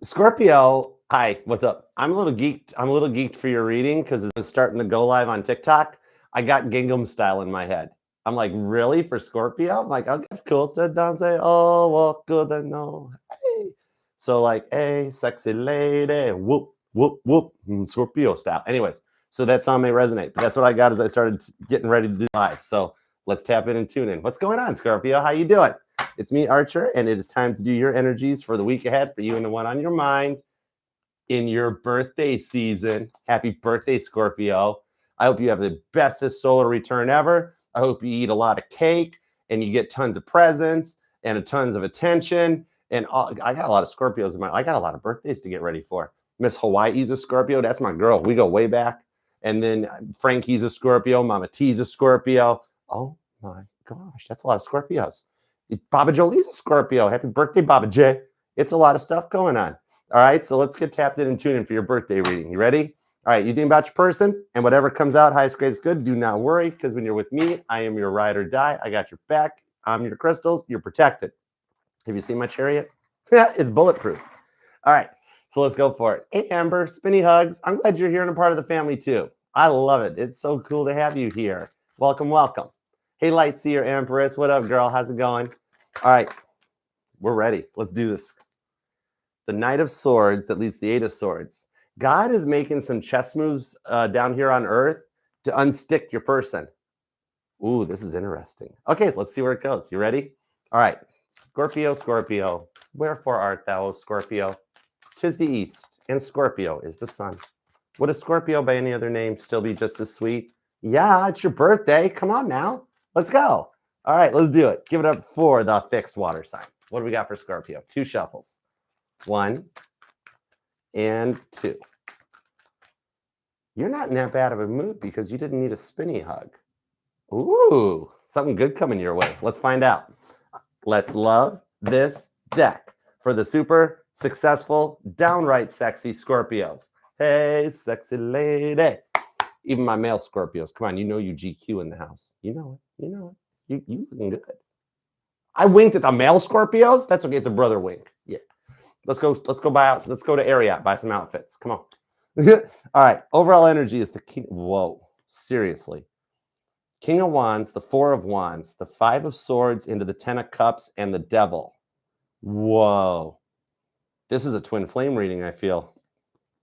Scorpio, hi, what's up? I'm a little geeked. I'm a little geeked for your reading because it's starting to go live on TikTok. I got Gingham style in my head. I'm like, really for Scorpio? I'm like, okay, that's cool. Sit down, say, oh, what good I know. Hey. So like, hey, sexy lady, whoop, whoop, whoop, Scorpio style. Anyways, so that song may resonate. But that's what I got as I started getting ready to do live. So let's tap in and tune in. What's going on, Scorpio? How you doing? It's me, Archer, and it is time to do your energies for the week ahead for you and the one on your mind in your birthday season. Happy birthday, Scorpio. I hope you have the bestest solar return ever. I hope you eat a lot of cake and you get tons of presents and tons of attention. And I got a lot of Scorpios in my, I got a lot of birthdays to get ready for. Miss Hawaii's a Scorpio. That's my girl. We go way back. And then Frankie's a Scorpio. Mama T's a Scorpio. Oh my gosh, that's a lot of Scorpios. Baba Jolie's a Scorpio. Happy birthday, Baba J. It's a lot of stuff going on. All right, so let's get tapped in and tuned in for your birthday reading. You ready? All right, you think about your person, and whatever comes out, highest grade is good. Do not worry, because when you're with me, I am your ride or die. I got your back. I'm your crystals. You're protected. Have you seen my chariot? It's bulletproof. All right, so let's go for it. Hey, Amber, spinny hugs. I'm glad you're here and a part of the family, too. I love it. It's so cool to have you here. Welcome, welcome. Hey, Lightseer Empress. What up, girl? How's it going? All right, we're ready. Let's do this. The Knight of Swords that leads to the Eight of Swords. God is making some chess moves down here on Earth to unstick your person. Ooh, this is interesting. Okay, let's see where it goes. You ready? All right. Scorpio, Scorpio. Wherefore art thou, O Scorpio? 'Tis the East, and Scorpio is the sun. Would a Scorpio by any other name still be just as sweet? Yeah, it's your birthday. Come on now. Let's go. All right, let's do it. Give it up for the fixed water sign. What do we got for Scorpio? 2 shuffles. 1 and 2. You're not in that bad of a mood because you didn't need a spinny hug. Ooh, something good coming your way. Let's find out. Let's love this deck for the super successful, downright sexy Scorpios. Hey, sexy lady. Even my male Scorpios. Come on, you know you GQ in the house. You know it. You know it. You looking good. I winked at the male Scorpios. That's okay. It's a brother wink. Yeah. Let's go to Ariat, buy some outfits. Come on. All right. Overall energy is the king. Whoa. Seriously. King of Wands, the 4 of Wands, the 5 of Swords into the 10 of Cups, and the Devil. Whoa. This is a twin flame reading, I feel.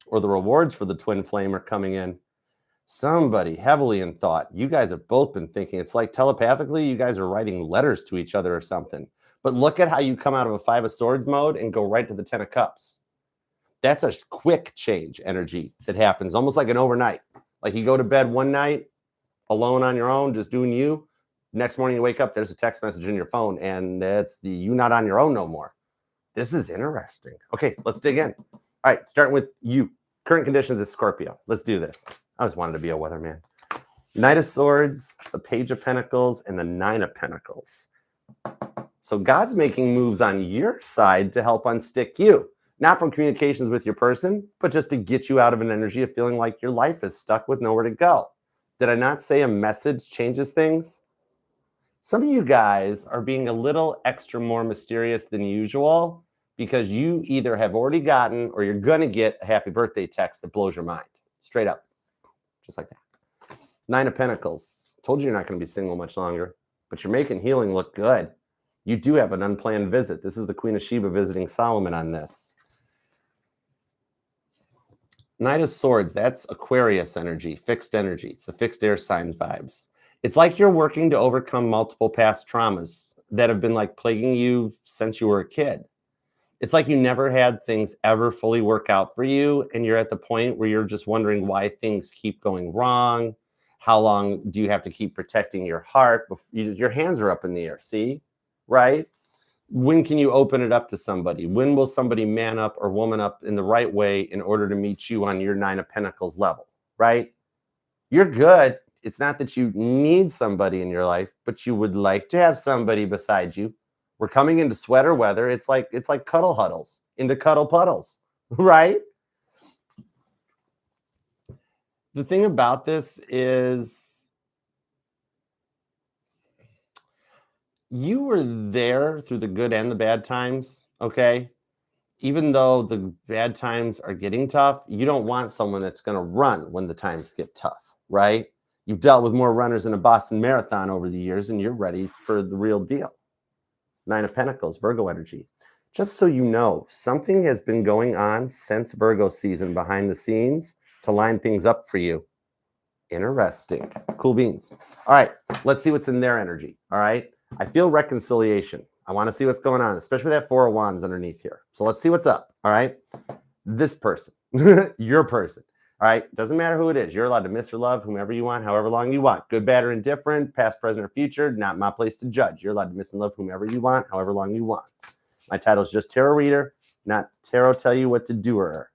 Or the rewards for the twin flame are coming in. Somebody heavily in thought. You guys have both been thinking. It's like telepathically, you guys are writing letters to each other or something. But look at how you come out of a 5 of Swords mode and go right to the 10 of Cups. That's a quick change energy that happens, almost like an overnight. Like you go to bed one night, alone on your own, just doing you. Next morning you wake up, there's a text message in your phone, and it's you not on your own no more. This is interesting. Okay, let's dig in. All right, starting with you. Current conditions is Scorpio. Let's do this. I always wanted to be a weatherman. Knight of Swords, the Page of Pentacles, and the 9 of Pentacles. So God's making moves on your side to help unstick you. Not from communications with your person, but just to get you out of an energy of feeling like your life is stuck with nowhere to go. Did I not say a message changes things? Some of you guys are being a little extra more mysterious than usual because you either have already gotten or you're going to get a happy birthday text that blows your mind. Straight up. Just like that. 9 of Pentacles. Told you you're not going to be single much longer, but you're making healing look good. You do have an unplanned visit. This is the Queen of Sheba visiting Solomon on this. Knight of Swords, that's Aquarius energy, fixed energy. It's the fixed air sign vibes. It's like you're working to overcome multiple past traumas that have been like plaguing you since you were a kid. It's like you never had things ever fully work out for you, and you're at the point where you're just wondering why things keep going wrong. How long do you have to keep protecting your heart? Your hands are up in the air, see? Right? When can you open it up to somebody? When will somebody man up or woman up in the right way in order to meet you on your 9 of Pentacles level, right? You're good. It's not that you need somebody in your life, but you would like to have somebody beside you. We're coming into sweater weather. It's like cuddle huddles into cuddle puddles, right? The thing about this is you were there through the good and the bad times, okay? even though the bad times are getting tough, you don't want someone that's going to run when the times get tough, right? You've dealt with more runners in a Boston Marathon over the years, and you're ready for the real deal. Nine of Pentacles, Virgo energy. Just so you know, something has been going on since Virgo season behind the scenes to line things up for you. Interesting. Cool beans. All right, let's see what's in their energy. All right. I feel reconciliation. I want to see what's going on, especially that Four of Wands underneath here. So let's see what's up. All right. This person, your person. All right. Doesn't matter who it is. You're allowed to miss or love whomever you want, however long you want. Good, bad, or indifferent, past, present, or future. Not my place to judge. You're allowed to miss and love whomever you want, however long you want. My title is just Tarot Reader, not Tarot Tell You What to Do or her.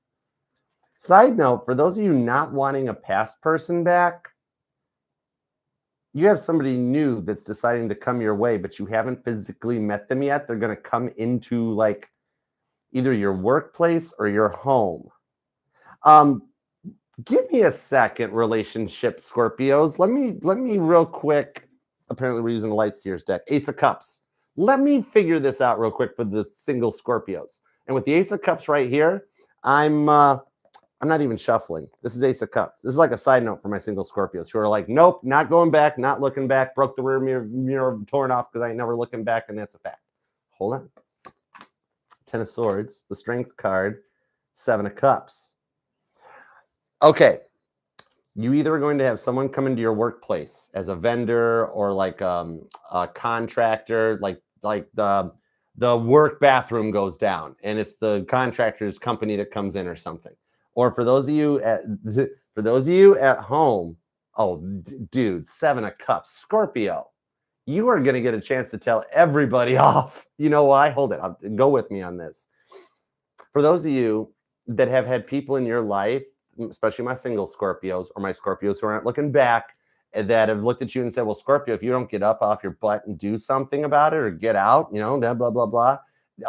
Side note, for those of you not wanting a past person back, you have somebody new that's deciding to come your way, but you haven't physically met them yet. They're going to come into like either your workplace or your home. Give me a second, relationship Scorpios. Let me real quick. Apparently we're using the Light Seers deck. Ace of Cups. Let me figure this out real quick for the single Scorpios. And with the Ace of Cups right here, I'm not even shuffling. This is Ace of Cups. This is like a side note for my single Scorpios who are like, nope, not going back, not looking back, broke the rear mirror torn off because I ain't never looking back, and that's a fact. Hold on. Ten of Swords, the Strength card, Seven of Cups. Okay. You either are going to have someone come into your workplace as a vendor or like a contractor, like the work bathroom goes down and it's the contractor's company that comes in or something. Or for those of you at home, oh, dude, Seven of Cups, Scorpio, you are going to get a chance to tell everybody off. You know why? Hold it. Go with me on this. For those of you that have had people in your life, especially my single Scorpios or my Scorpios who aren't looking back, that have looked at you and said, well, Scorpio, if you don't get up off your butt and do something about it or get out, you know, blah, blah, blah,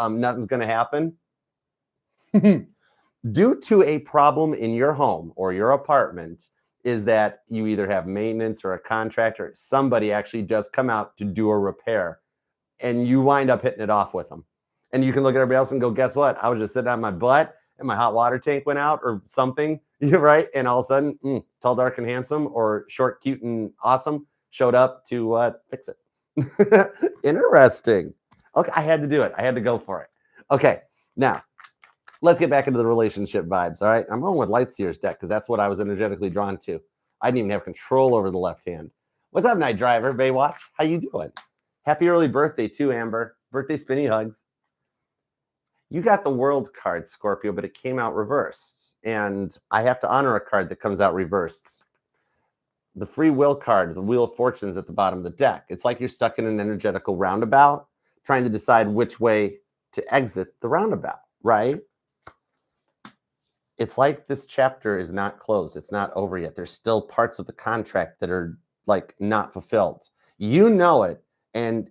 nothing's going to happen. Due to a problem in your home or your apartment is that you either have maintenance or a contractor, somebody actually does come out to do a repair and you wind up hitting it off with them. And you can look at everybody else and go, guess what? I was just sitting on my butt and my hot water tank went out or something, right? And all of a sudden, tall, dark, and handsome or short, cute, and awesome showed up to fix it. Interesting. Okay, I had to do it. I had to go for it. Okay, now, let's get back into the relationship vibes, all right? I'm going with Light Seers deck because that's what I was energetically drawn to. I didn't even have control over the left hand. What's up, Night Driver? Baywatch, how you doing? Happy early birthday too, Amber. Birthday spinny hugs. You got the World card, Scorpio, but it came out reversed. And I have to honor a card that comes out reversed. The Free Will card, the Wheel of Fortune's at the bottom of the deck. It's like you're stuck in an energetical roundabout trying to decide which way to exit the roundabout, right? It's like this chapter is not closed. It's not over yet. There's still parts of the contract that are like not fulfilled. You know it, and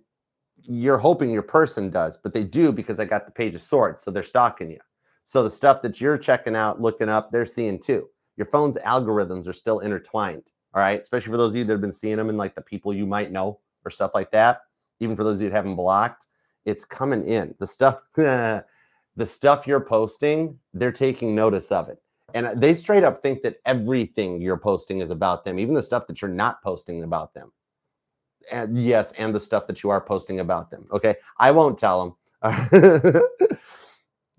you're hoping your person does, but they do because they got the Page of Swords, so they're stalking you. So the stuff that you're checking out, looking up, they're seeing too. Your phone's algorithms are still intertwined, all right? Especially for those of you that have been seeing them and like the people you might know or stuff like that. Even for those of you that haven't blocked, it's coming in. The stuff, the stuff you're posting, they're taking notice of it. And they straight up think that everything you're posting is about them, even the stuff that you're not posting about them. And yes, and the stuff that you are posting about them. Okay, I won't tell them.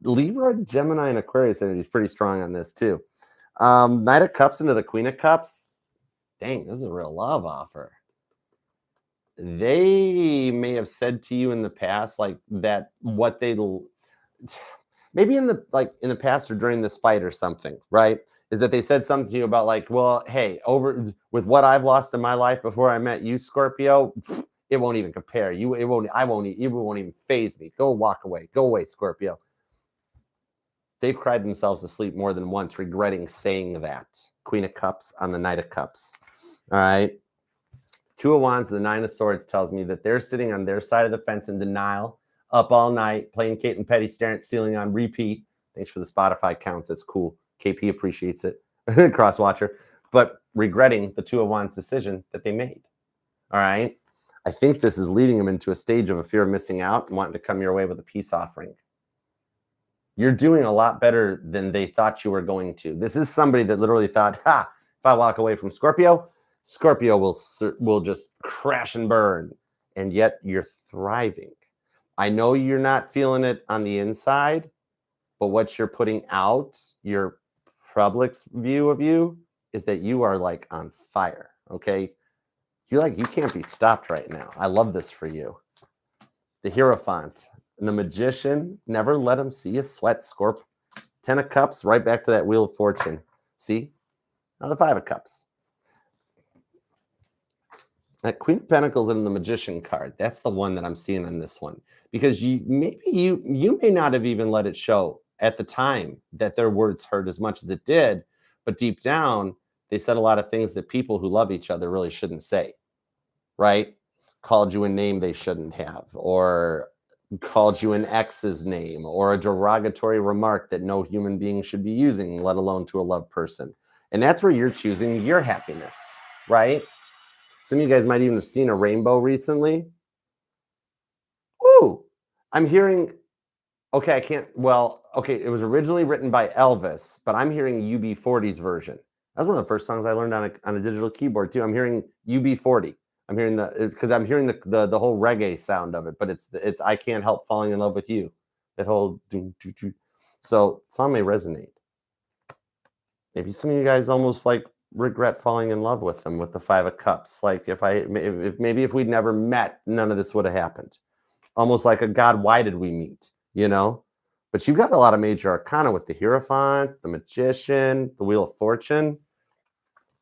Libra, Gemini, and Aquarius energy is pretty strong on this too. Knight of Cups into the Queen of Cups. Dang, this is a real love offer. They may have said to you in the past, like that, what they maybe in the past or during this fight or something, right? Is that they said something to you about like, well, hey, over with what I've lost in my life before I met you, Scorpio, it won't even compare. It won't even faze me. Go walk away. Go away, Scorpio. They've cried themselves to sleep more than once, regretting saying that. Queen of Cups on the Knight of Cups. All right. Two of Wands, the Nine of Swords tells me that they're sitting on their side of the fence in denial, up all night, playing Kate and Petty, staring at ceiling on repeat. Thanks for the Spotify counts. That's cool. KP appreciates it. Crosswatcher. But regretting the Two of Wands decision that they made. All right. I think this is leading them into a stage of a fear of missing out and wanting to come your way with a peace offering. You're doing a lot better than they thought you were going to. This is somebody that literally thought, ha, if I walk away from Scorpio, Scorpio will just crash and burn. And yet you're thriving. I know you're not feeling it on the inside, but what you're putting out, your public's view of you, is that you are like on fire. Okay. You can't be stopped right now. I love this for you. The Hierophant and the Magician, never let him see you sweat, Scorp. 10 of Cups, right back to that Wheel of Fortune. See? Now the 5 of Cups. That Queen of Pentacles and the Magician card, that's the one that I'm seeing on this one. Because you may not have even let it show at the time that their words hurt as much as it did, but deep down, they said a lot of things that people who love each other really shouldn't say, right? Called you a name they shouldn't have, or called you an ex's name, or a derogatory remark that no human being should be using, let alone to a loved person. And that's where you're choosing your happiness, right? Some of you guys might even have seen a rainbow recently. Ooh, I'm hearing, okay, it was originally written by Elvis, but I'm hearing UB40's version. That's one of the first songs I learned on a digital keyboard too. I'm hearing UB40. I'm hearing because I'm hearing the whole reggae sound of it, but it's I Can't Help Falling in Love with You. That whole so song may resonate. Maybe some of you guys almost like regret falling in love with them with the 5 of Cups. Like maybe if we'd never met, none of this would have happened. Almost like a God, why did we meet? You know? But you got a lot of major arcana with the Hierophant, the Magician, the Wheel of Fortune.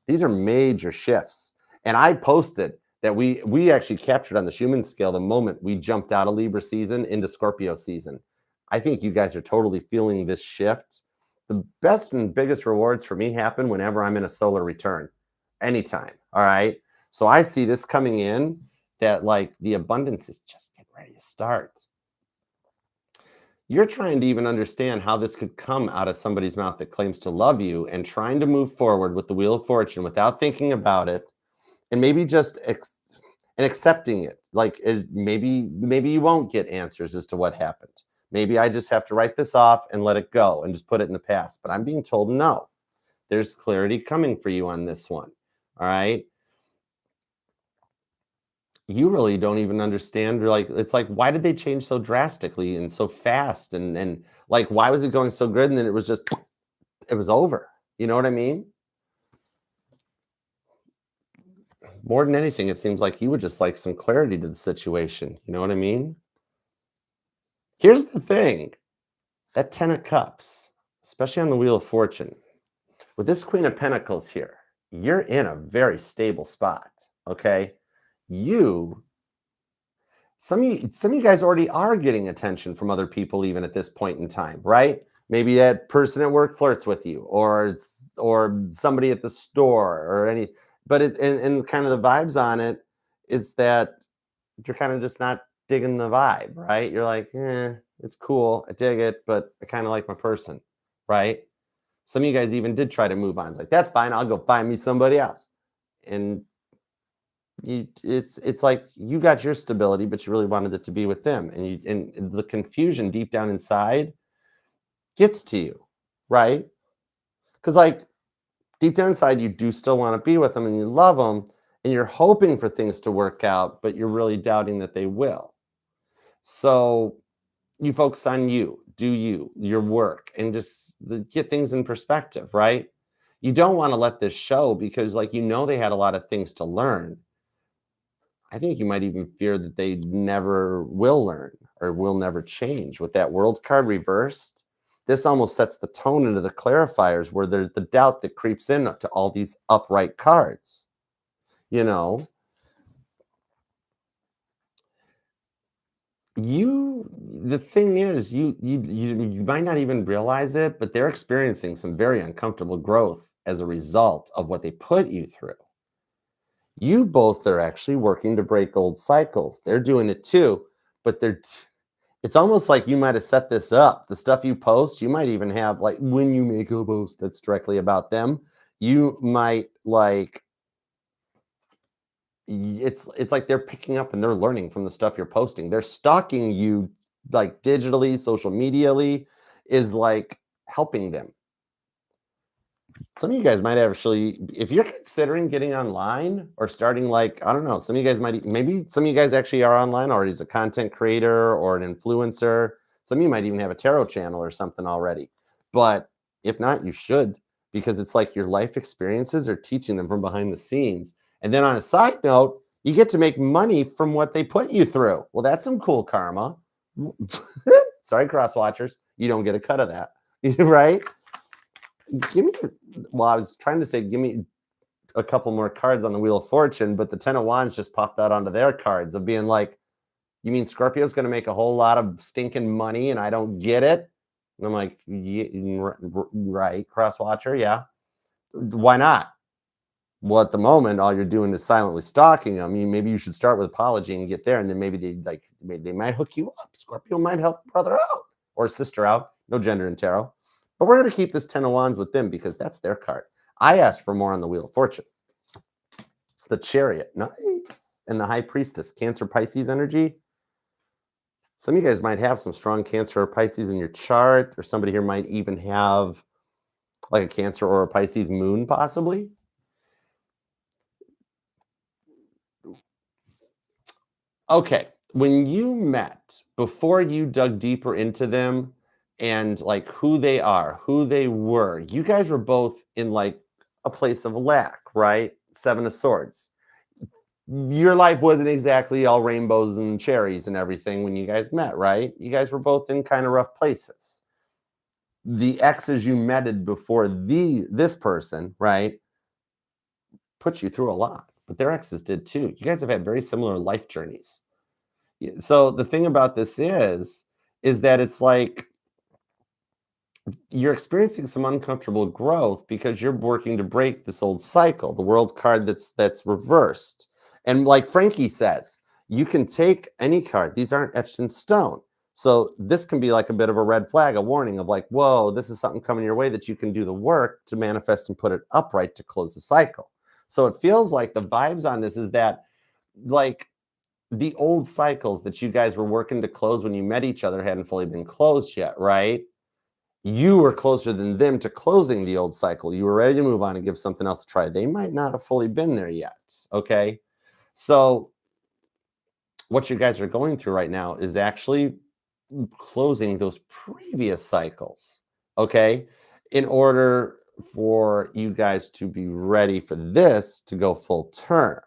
These are major shifts. And I posted that we actually captured on the Schumann scale the moment we jumped out of Libra season into Scorpio season. I think you guys are totally feeling this shift. The best and biggest rewards for me happen whenever I'm in a solar return, anytime. All right. So I see this coming in that like the abundance is just getting ready to start. You're trying to even understand how this could come out of somebody's mouth that claims to love you and trying to move forward with the Wheel of Fortune without thinking about it and maybe just accepting it. Like maybe you won't get answers as to what happened. Maybe I just have to write this off and let it go and just put it in the past. But I'm being told no. There's clarity coming for you on this one. All right. You really don't even understand. Like, it's like, why did they change so drastically and so fast? And like, why was it going so good? And then it was over. You know what I mean? More than anything, it seems like you would just like some clarity to the situation. You know what I mean? Here's the thing. That 10 of Cups, especially on the Wheel of Fortune, with this Queen of Pentacles here, you're in a very stable spot, okay? Some of you guys already are getting attention from other people even at this point in time, right? Maybe that person at work flirts with you, or somebody at the store, or any. But and kind of the vibes on it is that you're kind of just not digging the vibe, right? You're like, it's cool, I dig it, but I kind of like my person, right? Some of you guys even did try to move on. It's like, that's fine, I'll go find me somebody else. And it's like you got your stability, but you really wanted it to be with them. And the confusion deep down inside gets to you, right? Because like deep down inside, you do still want to be with them and you love them and you're hoping for things to work out, but you're really doubting that they will. So you focus on you, your work, and just get things in perspective, right? You don't want to let this show because like, they had a lot of things to learn. I think you might even fear that they never will learn or will never change. With that World card reversed, this almost sets the tone into the clarifiers where there's the doubt that creeps in to all these upright cards. The thing is, you might not even realize it, but they're experiencing some very uncomfortable growth as a result of what they put you through. You both are actually working to break old cycles. They're doing it too, but it's almost like you might have set this up. The stuff you post, you might even have, like, when you make a post that's directly about them, you might like, it's like they're picking up and they're learning from the stuff you're posting. They're stalking you like digitally, social medially. is like helping them. Some of you guys might actually, if you're considering getting online or starting, like, I don't know, some of you guys might, maybe some of you guys actually are online already as a content creator or an influencer. Some of you might even have a tarot channel or something already. But if not, you should, because it's like your life experiences are teaching them from behind the scenes. And then on a side note, you get to make money from what they put you through. Well, that's some cool karma. Sorry, cross watchers, you don't get a cut of that, right? Give me, well, I was trying to say, give me a couple more cards on the Wheel of Fortune, but the 10 of Wands just popped out onto their cards of being like, you mean Scorpio's going to make a whole lot of stinking money and I don't get it? And I'm like, yeah, right, cross watcher, yeah. Why not? Well, at the moment, all you're doing is silently stalking them. Maybe you should start with apology and get there, and then maybe they might hook you up. Scorpio might help brother out or sister out. No gender in tarot. But we're going to keep this 10 of Wands with them because that's their card. I asked for more on the Wheel of Fortune. The Chariot, nice. And the High Priestess, Cancer, Pisces energy. Some of you guys might have some strong Cancer or Pisces in your chart, or somebody here might even have like a Cancer or a Pisces moon possibly. Okay, when you met, before you dug deeper into them and like who they are, who they were, you guys were both in like a place of lack, right? Seven of Swords. Your life wasn't exactly all rainbows and cherries and everything when you guys met, right? You guys were both in kind of rough places. The exes you meted before this person, right, put you through a lot, but their exes did too. You guys have had very similar life journeys. So the thing about this is that it's like you're experiencing some uncomfortable growth because you're working to break this old cycle, the world card that's reversed. And like Frankie says, you can take any card. These aren't etched in stone. So this can be like a bit of a red flag, a warning of like, whoa, this is something coming your way that you can do the work to manifest and put it upright to close the cycle. So it feels like the vibes on this is that like the old cycles that you guys were working to close when you met each other hadn't fully been closed yet, right? You were closer than them to closing the old cycle. You were ready to move on and give something else a try. They might not have fully been there yet, okay? So what you guys are going through right now is actually closing those previous cycles, okay? In order for you guys to be ready for this to go full term.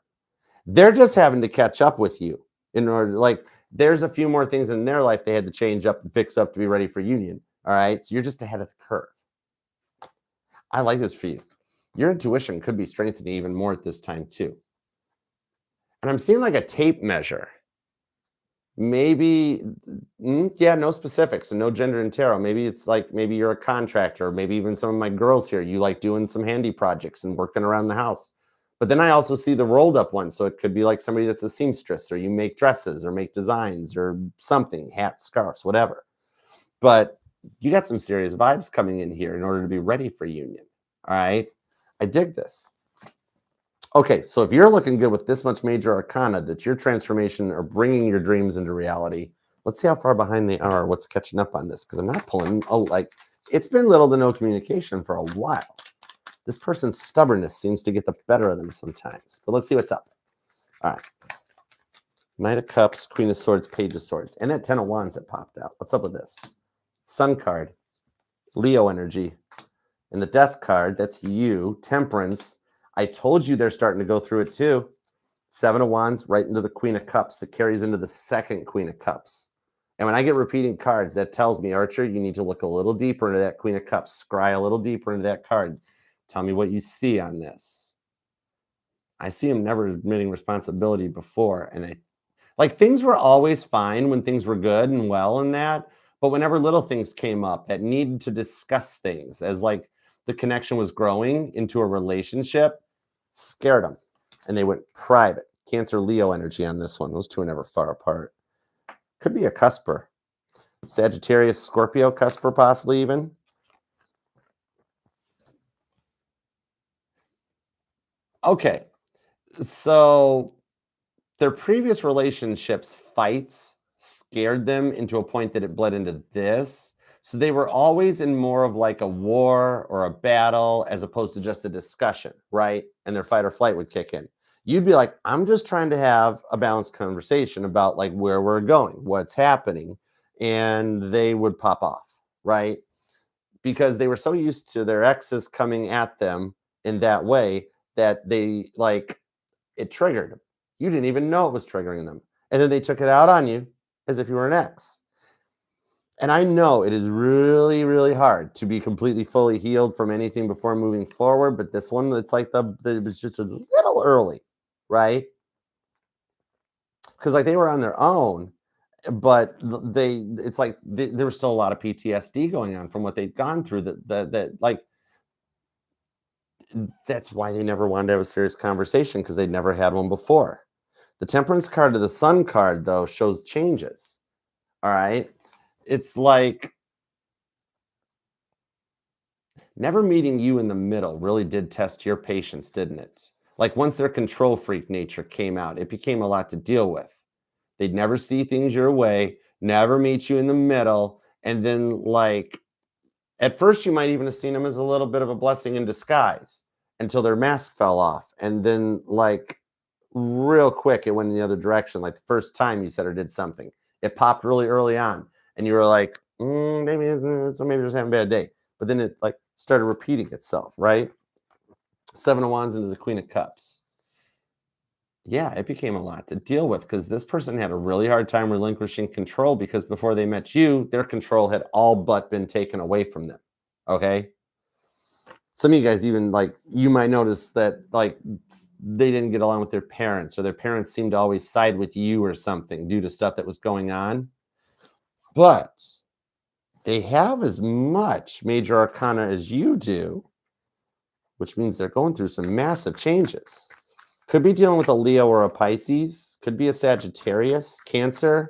They're just having to catch up with you in order, like, there's a few more things in their life they had to change up and fix up to be ready for union. All right. So you're just ahead of the curve. I like this for you. Your intuition could be strengthening even more at this time, too. And I'm seeing like a tape measure. Maybe, yeah, no specifics and no gender in tarot. Maybe it's like, maybe you're a contractor, maybe even some of my girls here, you like doing some handy projects and working around the house. But then I also see the rolled up one. So it could be like somebody that's a seamstress, or you make dresses or make designs or something, hats, scarves, whatever. But you got some serious vibes coming in here in order to be ready for union. All right. I dig this. Okay, so if you're looking good with this much major arcana, that your transformation or bringing your dreams into reality, let's see how far behind they are, what's catching up on this, because I'm not pulling, like, it's been little to no communication for a while. This person's stubbornness seems to get the better of them sometimes, but let's see what's up. All right. Knight of Cups, Queen of Swords, Page of Swords, and that 10 of Wands that popped out. What's up with this? Sun card, Leo energy, and the Death card, that's you, Temperance. I told you they're starting to go through it too. 7 of Wands right into the Queen of Cups that carries into the second Queen of Cups. And when I get repeating cards, that tells me, Archer, you need to look a little deeper into that Queen of Cups. Scry a little deeper into that card. Tell me what you see on this. I see him never admitting responsibility before. And like things were always fine when things were good and well and that. But whenever little things came up that needed to discuss things as like the connection was growing into a relationship, scared them. And they went private. Cancer, Leo energy on this one. Those two are never far apart. Could be a cusper. Sagittarius, Scorpio cusper possibly even. Okay. So their previous relationships fights scared them into a point that it bled into this. So they were always in more of like a war or a battle as opposed to just a discussion, right? And their fight or flight would kick in. You'd be like, I'm just trying to have a balanced conversation about like where we're going, what's happening. And they would pop off, right? Because they were so used to their exes coming at them in that way that they like it triggered them. You didn't even know it was triggering them. And then they took it out on you as if you were an ex. And I know it is really, really hard to be completely fully healed from anything before moving forward. But this one, it's like it was just a little early, right? Because like they were on their own, but it's like there was still a lot of PTSD going on from what they'd gone through. That like that's why they never wanted to have a serious conversation because they'd never had one before. The Temperance card to the Sun card, though, shows changes. All right. It's like never meeting you in the middle really did test your patience, didn't it? Like once their control freak nature came out, it became a lot to deal with. They'd never see things your way, never meet you in the middle. And then, like, at first, you might even have seen them as a little bit of a blessing in disguise until their mask fell off. And then, like, real quick, it went in the other direction. Like the first time you said or did something, it popped really early on. And you were like, maybe maybe just having a bad day. But then it like started repeating itself, right? Seven of Wands into the Queen of Cups. Yeah, it became a lot to deal with because this person had a really hard time relinquishing control because before they met you, their control had all but been taken away from them. Okay. Some of you guys even like you might notice that like they didn't get along with their parents or their parents seemed to always side with you or something due to stuff that was going on. But they have as much major arcana as you do, which means they're going through some massive changes. Could be dealing with a Leo or a Pisces. Could be a Sagittarius, Cancer.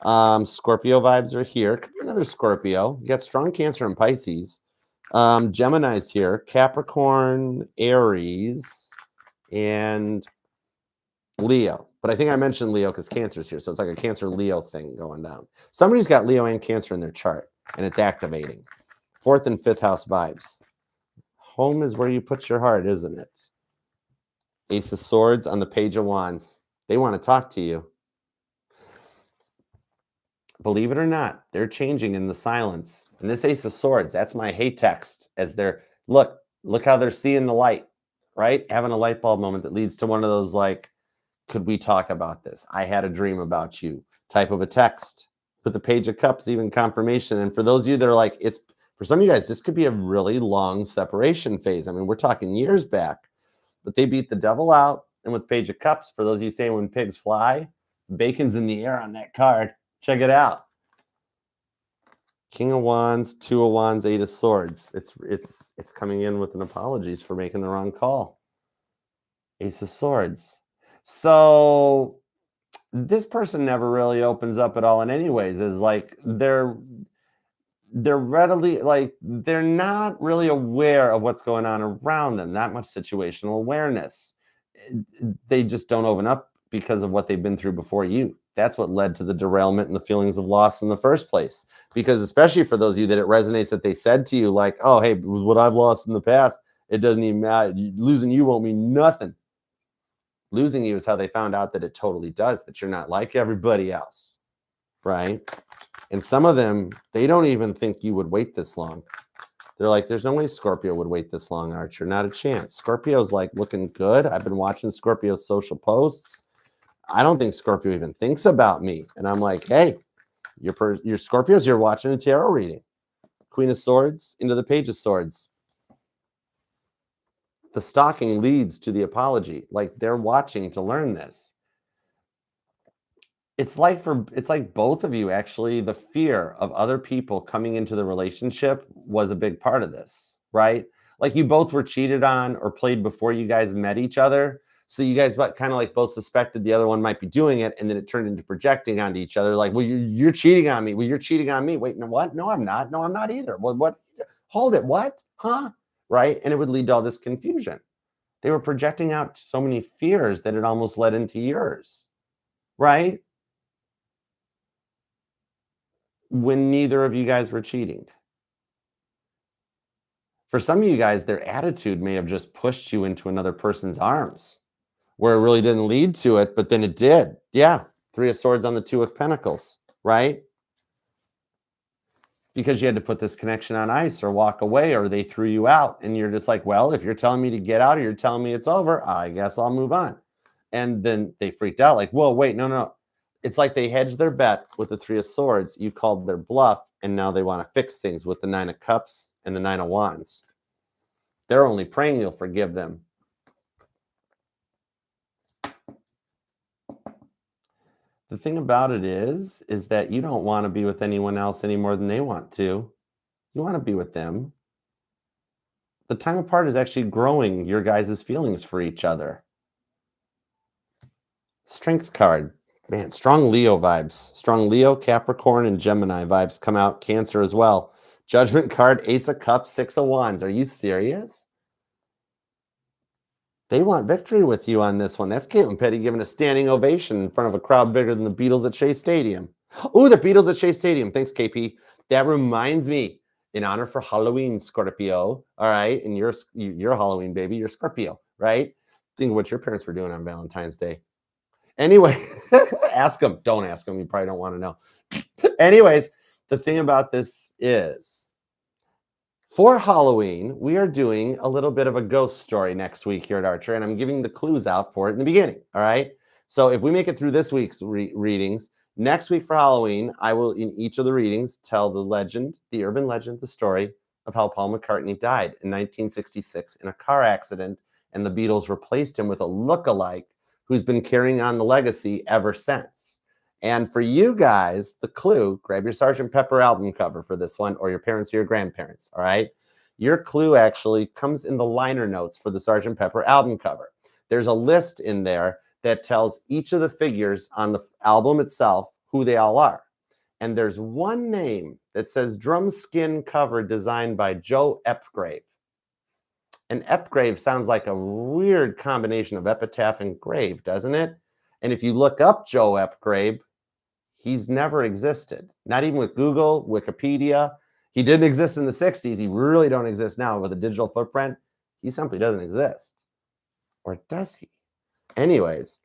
Scorpio vibes are here. Could be another Scorpio. You got strong Cancer and Pisces. Gemini's here. Capricorn, Aries, and Leo. But I think I mentioned Leo because Cancer's here. So it's like a Cancer-Leo thing going down. Somebody's got Leo and Cancer in their chart, and it's activating. 4th and 5th house vibes. Home is where you put your heart, isn't it? Ace of Swords on the Page of Wands. They want to talk to you. Believe it or not, they're changing in the silence. And this Ace of Swords, that's my hate text as they're, look how they're seeing the light, right? Having a light bulb moment that leads to one of those like, could we talk about this? I had a dream about you type of a text. But the Page of Cups, even confirmation. And for those of you that are like, it's, for some of you guys, this could be a really long separation phase. I mean, we're talking years back. But they beat the devil out. And with Page of Cups, for those of you saying when pigs fly, bacon's in the air on that card. Check it out. King of Wands, 2 of Wands, 8 of Swords. It's coming in with an apologies for making the wrong call. Ace of Swords. So this person never really opens up at all in any ways. Is like they're readily like they're not really aware of what's going on around them. Not much situational awareness. They just don't open up because of what they've been through before you. That's what led to the derailment and the feelings of loss in the first place. Because especially for those of you that it resonates that they said to you like, oh, hey, what I've lost in the past, it doesn't even matter. Losing you won't mean nothing. Losing you is how they found out that it totally does, that you're not like everybody else, right? And some of them, they don't even think you would wait this long. They're like, there's no way Scorpio would wait this long, Archer. Not a chance. Scorpio's like looking good. I've been watching Scorpio's social posts. I don't think Scorpio even thinks about me. And I'm like, hey, you're Scorpios, you're watching a tarot reading. Queen of Swords into the Page of Swords. The stalking leads to the apology. Like they're watching to learn this. It's like both of you actually, the fear of other people coming into the relationship was a big part of this, right? Like you both were cheated on or played before you guys met each other. So you guys kind of like both suspected the other one might be doing it. And then it turned into projecting onto each other. Like, well, you're cheating on me. Well, you're cheating on me. Wait, no, what? No, I'm not. No, I'm not either. What? Hold it. What? Huh? Right? And it would lead to all this confusion. They were projecting out so many fears that it almost led into yours, right? when neither of you guys were cheating. For some of you guys, their attitude may have just pushed you into another person's arms where it really didn't lead to it, but then it did. Yeah. Three of Swords on the Two of Pentacles, right? Because you had to put this connection on ice or walk away or they threw you out. And you're just like, well, if you're telling me to get out or you're telling me it's over, I guess I'll move on. And then they freaked out like, whoa, wait, no. It's like they hedged their bet with the Three of Swords. You called their bluff, and now they want to fix things with the Nine of Cups and the Nine of Wands. They're only praying you'll forgive them. The thing about it is that you don't want to be with anyone else any more than they want to. You want to be with them. The time apart is actually growing your guys' feelings for each other. Strength card. Man, strong Leo vibes. Strong Leo, Capricorn, and Gemini vibes come out. Cancer as well. Judgment card, Ace of Cups, Six of Wands. Are you serious? They want victory with you on this one. That's Caitlin Petty giving a standing ovation in front of a crowd bigger than the Beatles at Shea Stadium. Oh, the Beatles at Shea Stadium. Thanks, KP. That reminds me, in honor for Halloween, Scorpio. All right, and you're Halloween, baby. You're Scorpio, right? Think of what your parents were doing on Valentine's Day. Anyway, ask them. Don't ask them. You probably don't want to know. Anyways, the thing about this is, for Halloween, we are doing a little bit of a ghost story next week here at Archer, and I'm giving the clues out for it in the beginning, all right? So if we make it through this week's readings, next week for Halloween, I will, in each of the readings, tell the legend, the urban legend, the story of how Paul McCartney died in 1966 in a car accident, and the Beatles replaced him with a look-alike who's been carrying on the legacy ever since. And for you guys, the clue, grab your Sgt. Pepper album cover for this one, or your parents or your grandparents, all right? Your clue actually comes in the liner notes for the Sgt. Pepper album cover. There's a list in there that tells each of the figures on the album itself who they all are. And there's one name that says drum skin cover designed by Joe Epgrave. And Epgrave sounds like a weird combination of epitaph and grave, doesn't it? And if you look up Joe Epgrave, he's never existed. Not even with Google, Wikipedia. He didn't exist in the 60s. He really don't exist now with a digital footprint. He simply doesn't exist. Or does he? Anyways,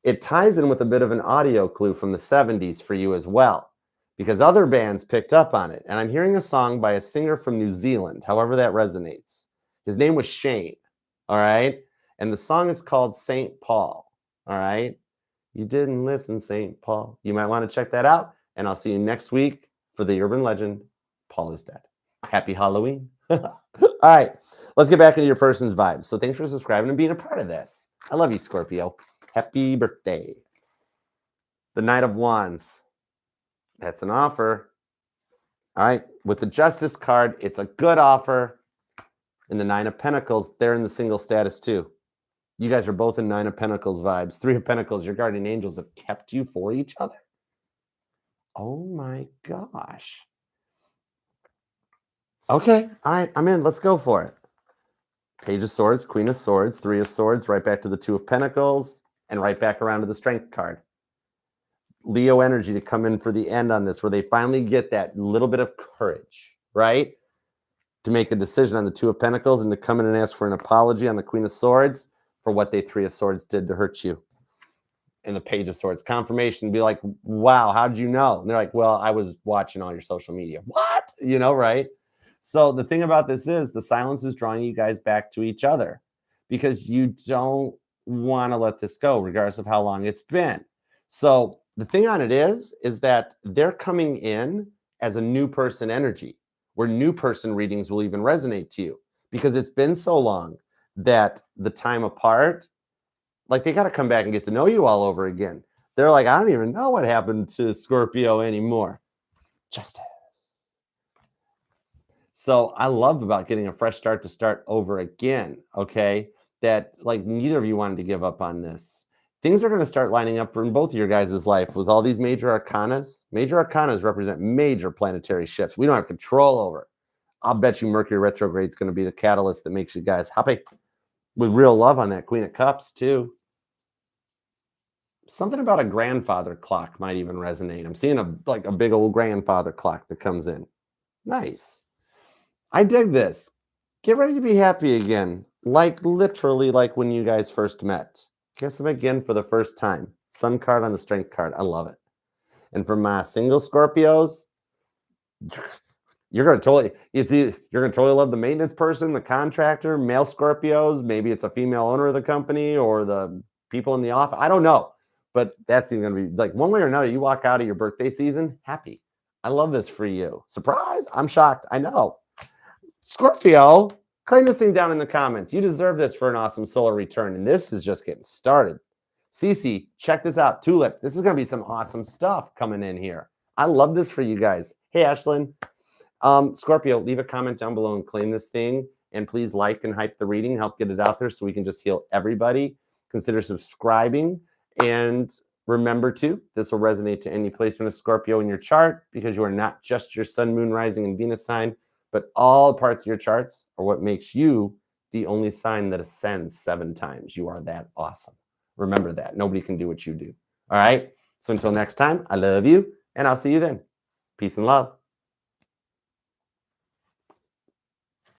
it ties in with a bit of an audio clue from the 70s for you as well, because other bands picked up on it. And I'm hearing a song by a singer from New Zealand, however that resonates. His name was Shane, all right? And the song is called St. Paul, all right? You didn't listen, St. Paul. You might want to check that out, and I'll see you next week for the urban legend, Paul is dead. Happy Halloween. All right, let's get back into your person's vibes. So thanks for subscribing and being a part of this. I love you, Scorpio. Happy birthday. The Knight of Wands. That's an offer. All right, with the Justice card, it's a good offer. And the Nine of Pentacles, they're in the single status too. You guys are both in Nine of Pentacles vibes. Three of Pentacles, your guardian angels have kept you for each other. Oh my gosh. Okay, all right, I'm in. Let's go for it. Page of Swords, Queen of Swords, Three of Swords, right back to the Two of Pentacles, and right back around to the Strength card. Leo energy to come in for the end on this, where they finally get that little bit of courage, right? To make a decision on the Two of Pentacles and to come in and ask for an apology on the Queen of Swords for what they Three of Swords did to hurt you. In the Page of Swords, confirmation, be like, wow, how did you know? And they're like, well, I was watching all your social media. What? You know, right? So the thing about this is the silence is drawing you guys back to each other because you don't want to let this go, regardless of how long it's been. So the thing on it is that they're coming in as a new person energy, where new person readings will even resonate to you because it's been so long that the time apart, like they got to come back and get to know you all over again. They're like, I don't even know what happened to Scorpio anymore. Justice. So I love about getting a fresh start to start over again, okay? That like neither of you wanted to give up on this. Things are going to start lining up for in both of your guys' life with all these major arcanas. Major arcanas represent major planetary shifts we don't have control over. I'll bet you Mercury retrograde is going to be the catalyst that makes you guys happy with real love on that Queen of Cups too. Something about a grandfather clock might even resonate. I'm seeing a big old grandfather clock that comes in. Nice. I dig this. Get ready to be happy again. Like literally like when you guys first met. Kiss them again for the first time. Sun card on the strength card. I love it. And for my single Scorpios, you're gonna totally love the maintenance person, the contractor, male Scorpios. Maybe it's a female owner of the company or the people in the office. I don't know, but that's even gonna be like one way or another. You walk out of your birthday season happy. I love this for you. Surprise! I'm shocked. I know. Scorpio, claim this thing down in the comments. You deserve this for an awesome solar return, and this is just getting started. Cece, check this out. Tulip, this is gonna be some awesome stuff coming in here. I love this for you guys. Hey, Ashlyn. Scorpio, leave a comment down below and claim this thing. And please like and hype the reading, help get it out there so we can just heal everybody. Consider subscribing. And remember too, this will resonate to any placement of Scorpio in your chart because you are not just your sun, moon, rising, and Venus sign, but all parts of your charts are what makes you the only sign that ascends 7 times. You are that awesome. Remember that. Nobody can do what you do. All right? So until next time, I love you, and I'll see you then. Peace and love.